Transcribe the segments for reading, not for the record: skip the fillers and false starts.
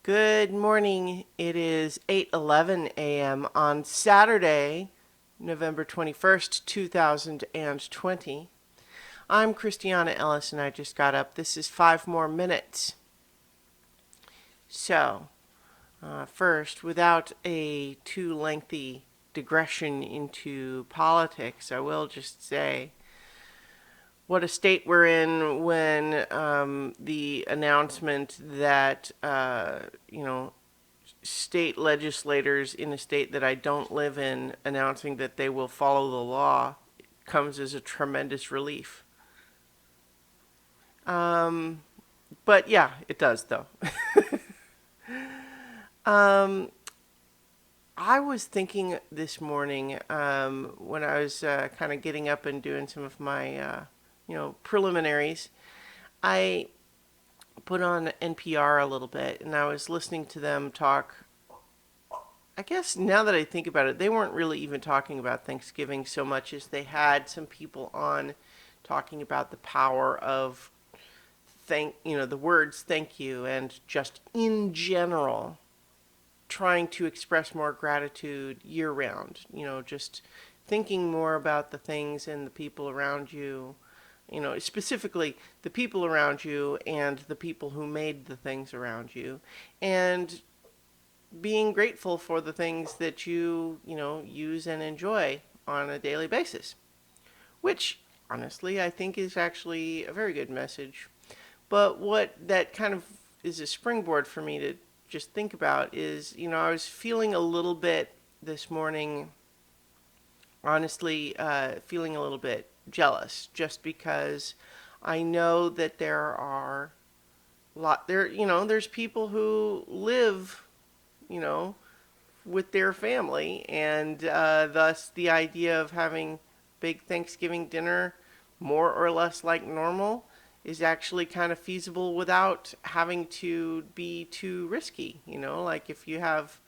Good morning. It is 8:11 a.m. on Saturday, November 21st, 2020. I'm Christiana Ellis and I just got up. This is 5 more minutes. First, without a too lengthy digression into politics, I will just say what a state we're in when the announcement that, state legislators in a state that I don't live in announcing that they will follow the law comes as a tremendous relief. Um, but yeah, it does though. um, I was thinking this morning when I was kind of getting up and doing some of my, preliminaries. I put on NPR a little bit and I was listening to them talk. I guess now that I think about it, they weren't really even talking about Thanksgiving so much as they had some people on talking about the power of the words thank you and just in general trying to express more gratitude year round, just thinking more about the things and the people around you, specifically the people around you and the people who made the things around you, and being grateful for the things that you use and enjoy on a daily basis, which honestly I think is actually a very good message. But what that kind of is a springboard for me to just think about is, I was feeling a little bit this morning, honestly, feeling a little bit jealous just because I know that there's people who live, you know, with their family, and thus the idea of having big Thanksgiving dinner more or less like normal is actually kind of feasible without having to be too risky. Like if you have,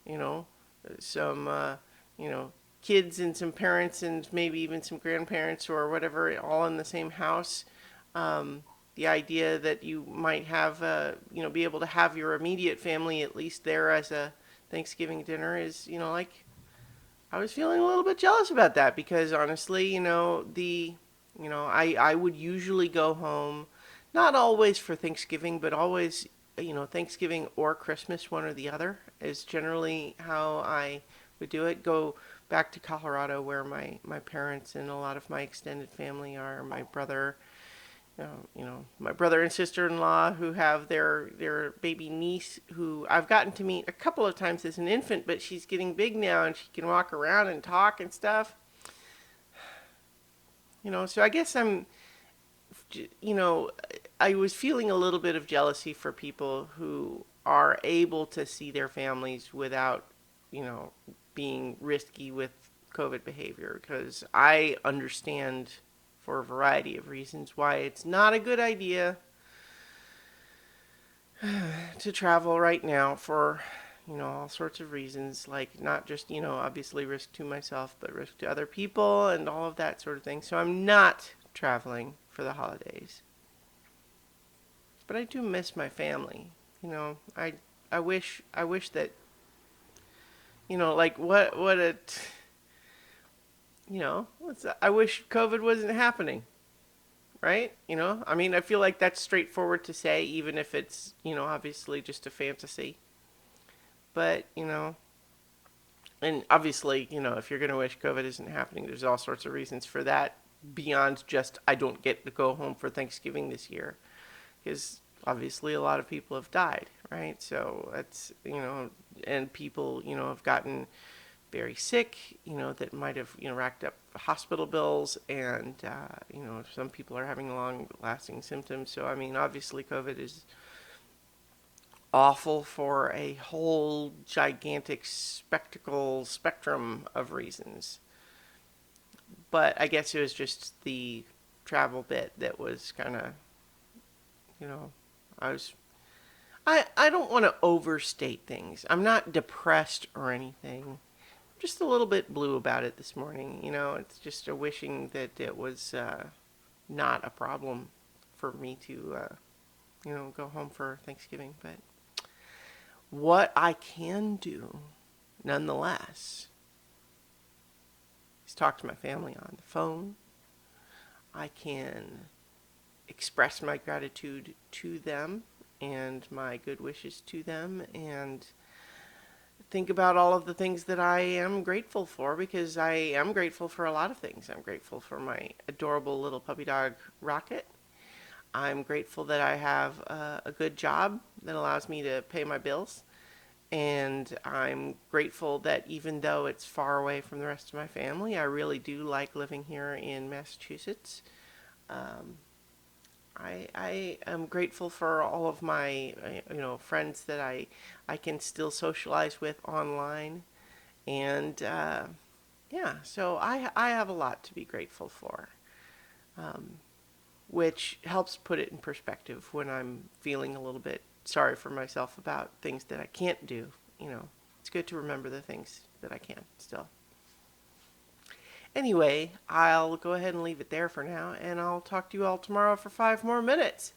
you know, some, kids and some parents and maybe even some grandparents or whatever all in the same house. The idea that you might have, be able to have your immediate family at least there as a Thanksgiving dinner is, like I was feeling a little bit jealous about that because honestly, I would usually go home, not always for Thanksgiving, but always, Thanksgiving or Christmas, one or the other, is generally how I would do it. Go back to Colorado where my parents and a lot of my extended family are. My brother and sister-in-law who have their baby niece who I've gotten to meet a couple of times as an infant, but she's getting big now and she can walk around and talk and stuff. So I guess you know, I was feeling a little bit of jealousy for people who are able to see their families without, being risky with COVID behavior because I understand for a variety of reasons why it's not a good idea to travel right now for, all sorts of reasons, like not just, obviously risk to myself, but risk to other people and all of that sort of thing. So I'm not traveling for the holidays. But I do miss my family. I wish that, like I wish COVID wasn't happening, right? I mean, I feel like that's straightforward to say, even if it's, obviously just a fantasy. But, and obviously, if you're going to wish COVID isn't happening, there's all sorts of reasons for that beyond just I don't get to go home for Thanksgiving this year. Because obviously a lot of people have died, right? So that's, and people, have gotten very sick, that might have, racked up hospital bills, and, some people are having long lasting symptoms. So, I mean, obviously COVID is awful for a whole gigantic spectrum of reasons. But I guess it was just the travel bit that was kind of, you know, I was. I don't want to overstate things. I'm not depressed or anything. Just a little bit blue about it this morning. It's just a wishing that it was not a problem for me to, go home for Thanksgiving. But what I can do, nonetheless, is talk to my family on the phone. I can express my gratitude to them and my good wishes to them, and think about all of the things that I am grateful for, because I am grateful for a lot of things. I'm grateful for my adorable little puppy dog, Rocket. I'm grateful that I have a good job that allows me to pay my bills. And I'm grateful that even though it's far away from the rest of my family, I really do like living here in Massachusetts. Um, I am grateful for all of my friends that I can still socialize with online, and yeah, so I have a lot to be grateful for, um, which helps put it in perspective when I'm feeling a little bit sorry for myself about things that I can't do. It's good to remember the things that I can still. Anyway, I'll go ahead and leave it there for now, and I'll talk to you all tomorrow for 5 more minutes.